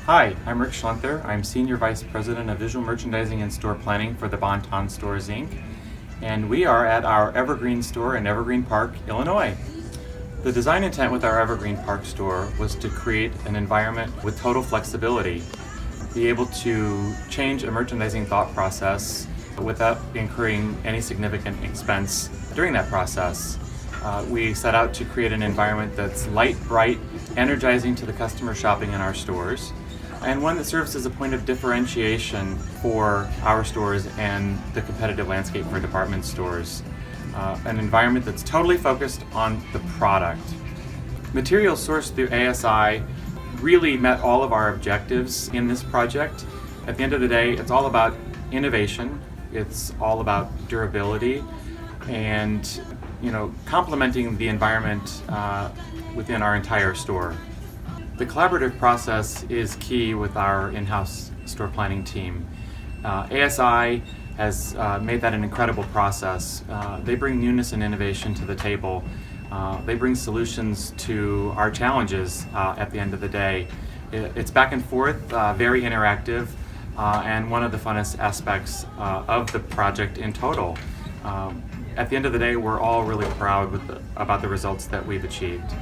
Hi, I'm Rick Schlenther. I'm Senior Vice President of Visual Merchandising and Store Planning for the Bon-Ton Stores, Inc. And we are at our Evergreen store in Evergreen Park, Illinois. The design intent with our Evergreen Park store was to create an environment with total flexibility, be able to change a merchandising thought process without incurring any significant expense during that process. We set out to create an environment that's light, bright, energizing to the customer shopping in our stores, and one that serves as a point of differentiation for our stores and the competitive landscape for department stores. An environment that's totally focused on the product. Materials sourced through ASI really met all of our objectives in this project. At the end of the day, it's all about innovation, it's all about durability, and complementing the environment within our entire store. The collaborative process is key with our in-house store planning team. ASI has made that an incredible process. They bring newness and innovation to the table. They bring solutions to our challenges at the end of the day. It's back and forth, very interactive, and one of the funnest aspects of the project in total. At the end of the day, we're all really proud about the results that we've achieved.